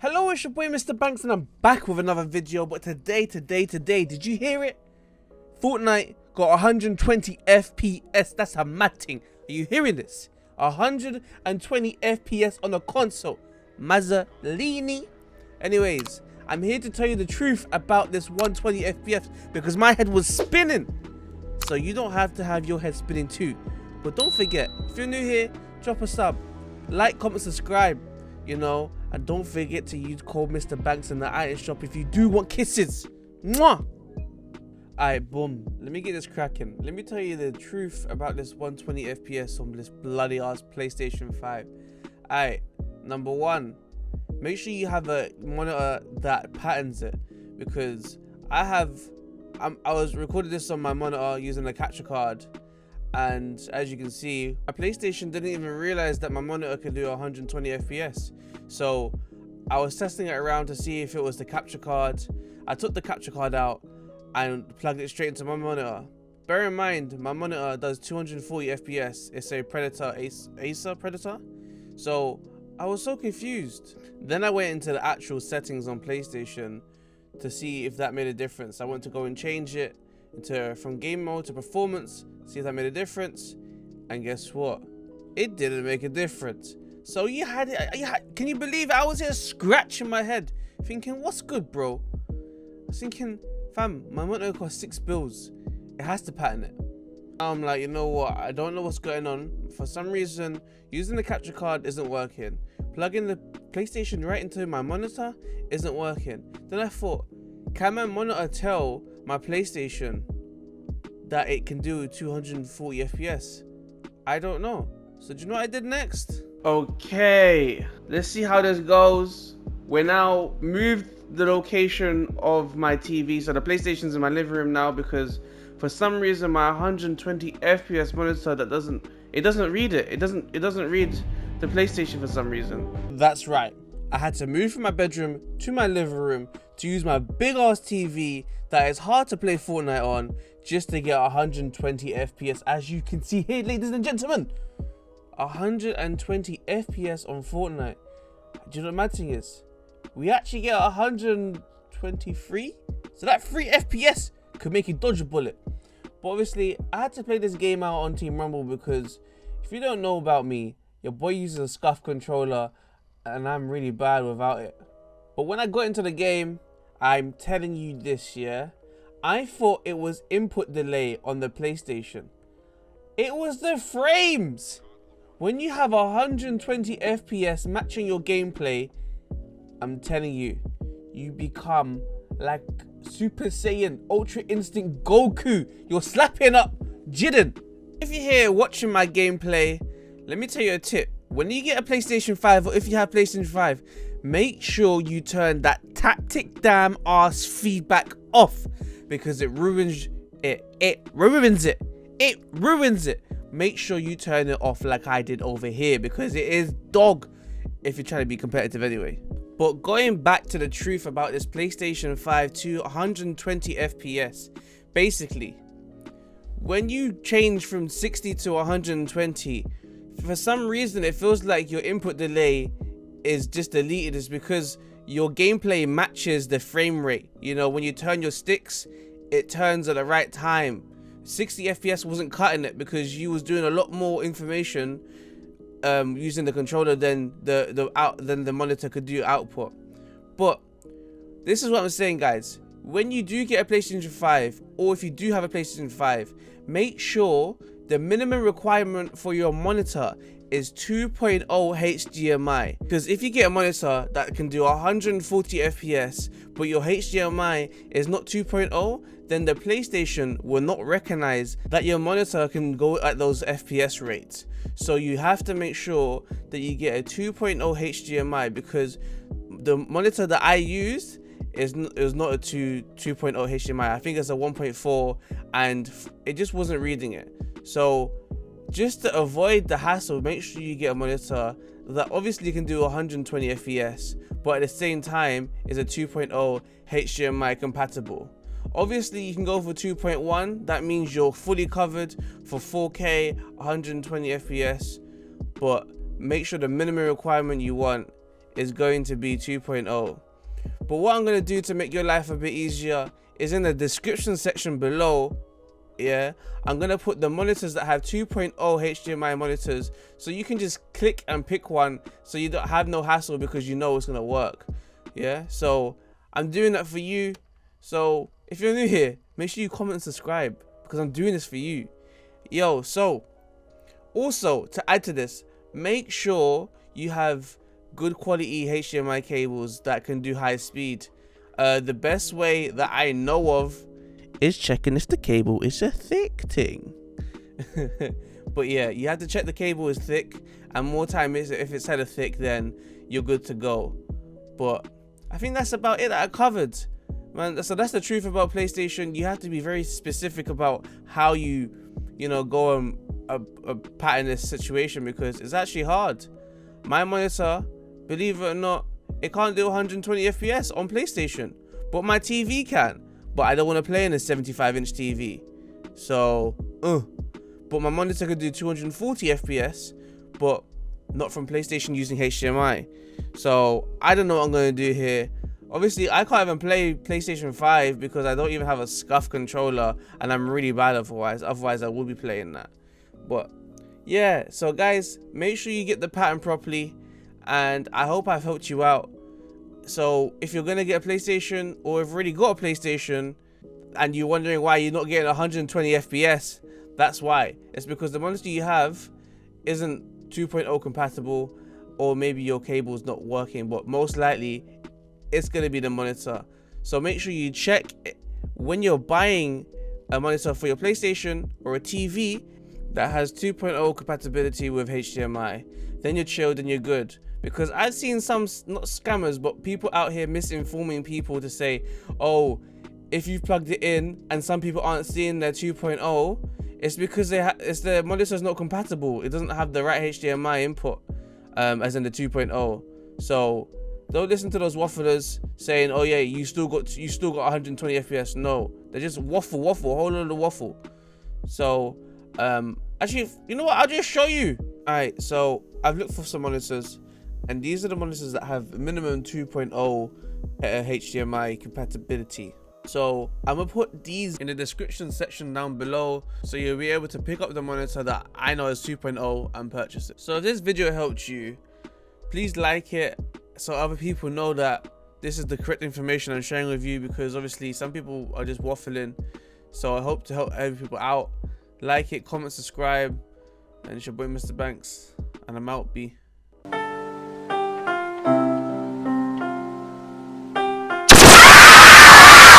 Hello, it's your boy Mr. Banks and I'm back with another video. But today, did you hear it? Fortnite got 120 FPS. That's a mad thing. Are you hearing this? 120 FPS on a console. Mazzolini. Anyways, I'm here to tell you the truth about this 120 FPS because my head was spinning. So you don't have to have your head spinning too. But don't forget, if you're new here, drop a sub, like, comment, subscribe, you know, and don't forget to use code Mr. Banks in the item shop if you do want kisses. Mwah! Alright, boom. Let me get this cracking. Let me tell you the truth about this 120 FPS on this bloody ass PlayStation 5. Alright, number one, make sure you have a monitor that patterns it, because I was recording this on my monitor using a capture card, and as you can see, my PlayStation didn't even realize that my monitor could do 120 FPS. So I was testing it around to see if it was the capture card. I took the capture card out and plugged it straight into my monitor. Bear in mind, my monitor does 240 FPS. It's a Predator, Acer Predator. So I was so confused. Then I went into the actual settings on PlayStation to see if that made a difference. I went to go and change it from game mode to performance, see if that made a difference, and guess what? It didn't make a difference. So can you believe it? I was here scratching my head thinking, what's good, bro? I was thinking, fam, my monitor cost $6. It has to pattern it. I'm like, you know what, I don't know what's going on. For some reason, using the capture card isn't working. Plugging the PlayStation right into my monitor isn't working. Then I thought, can my monitor tell my PlayStation that it can do 240 FPS? I don't know. So do you know what I did next? Okay, let's see how this goes. We're now moved the location of my TV, so the PlayStation's in my living room now, because for some reason my 120 FPS monitor it doesn't read it. It doesn't read the PlayStation for some reason. That's right. I had to move from my bedroom to my living room to use my big ass TV that is hard to play Fortnite on, just to get 120 FPS, as you can see here, ladies and gentlemen. 120 FPS on Fortnite. Do you know what the mad thing is? We actually get 123, so that 3 FPS could make you dodge a bullet. But obviously, I had to play this game out on Team Rumble because if you don't know about me, your boy uses a scuff controller and I'm really bad without it. But when I got into the game, I'm telling you this, yeah, I thought it was input delay on the PlayStation. It was the frames. When you have 120 FPS matching your gameplay, I'm telling you, you become like Super Saiyan Ultra Instinct Goku. You're slapping up Jiren. If you're here watching my gameplay, let me tell you a tip. When you get a PlayStation 5, or if you have PlayStation 5, make sure you turn that tactic damn ass feedback off, because it ruins it. It ruins it. Make sure you turn it off like I did over here, because it is dog if you're trying to be competitive anyway. But going back to the truth about this PlayStation 5 to 120 FPS, basically, when you change from 60 to 120, for some reason it feels like your input delay is just deleted. It's because your gameplay matches the frame rate. You know, when you turn your sticks, it turns at the right time. 60 FPS wasn't cutting it because you was doing a lot more information using the controller than the monitor could do output. But this is what I'm saying, guys. When you do get a PlayStation 5, or if you do have a PlayStation 5, make sure the minimum requirement for your monitor is 2.0 HDMI. Because if you get a monitor that can do 140 FPS, but your HDMI is not 2.0, then the PlayStation will not recognize that your monitor can go at those FPS rates. So you have to make sure that you get a 2.0 HDMI, because the monitor that I used is not a 2.0 HDMI. I think it's a 1.4, and it just wasn't reading it. So just to avoid the hassle, make sure you get a monitor that obviously can do 120 FPS, but at the same time is a 2.0 HDMI compatible. Obviously you can go for 2.1, that means you're fully covered for 4K 120 FPS, but make sure the minimum requirement you want is going to be 2.0. But what I'm going to do to make your life a bit easier is in the description section below, yeah, I'm going to put the monitors that have 2.0 HDMI monitors, so you can just click and pick one, so you don't have no hassle because you know it's going to work. Yeah, so I'm doing that for you. So if you're new here, make sure you comment and subscribe because I'm doing this for you. Yo, so also to add to this, make sure you have good quality HDMI cables that can do high speed. The best way that I know of is checking if the cable is a thick thing. But yeah, you have to check the cable is thick, and more time is if it's hella thick, then you're good to go. But I think that's about it that I covered, man. So that's the truth about PlayStation. You have to be very specific about how you know, go and pattern this situation, because it's actually hard. My monitor, believe it or not, it can't do 120 FPS on PlayStation, but my TV can. But I don't want to play in a 75-inch TV, so but my monitor could do 240 FPS, but not from PlayStation using HDMI. So I don't know what I'm going to do here. Obviously, I can't even play PlayStation 5 because I don't even have a SCUF controller, and I'm really bad otherwise. Otherwise, I would be playing that. But yeah, so guys, make sure you get the pattern properly, and I hope I've helped you out. So if you're gonna get a PlayStation, or have already got a PlayStation and you're wondering why you're not getting 120 FPS, that's why. It's because the monitor you have isn't 2.0 compatible, or maybe your cable's not working, but most likely it's gonna be the monitor. So make sure you check when you're buying a monitor for your PlayStation or a TV that has 2.0 compatibility with HDMI. Then you're chilled and you're good. Because I've seen some, not scammers, but people out here misinforming people to say, oh, if you've plugged it in and some people aren't seeing their 2.0, it's because it's the monitor's not compatible. It doesn't have the right HDMI input, as in the 2.0. So don't listen to those wafflers saying, oh yeah, you still got 120 FPS. No, they just waffle, whole lot of waffle. So actually, you know what? I'll just show you. All right, so I've looked for some monitors, and these are the monitors that have minimum 2.0 HDMI compatibility. So I'm gonna put these in the description section down below, so you'll be able to pick up the monitor that I know is 2.0 and purchase it. So if this video helped you, please like it so other people know that this is the correct information I'm sharing with you, because obviously some people are just waffling. So I hope to help other people out. Like it, comment, subscribe, and it's your boy Mr. Banks, and I'm out, B.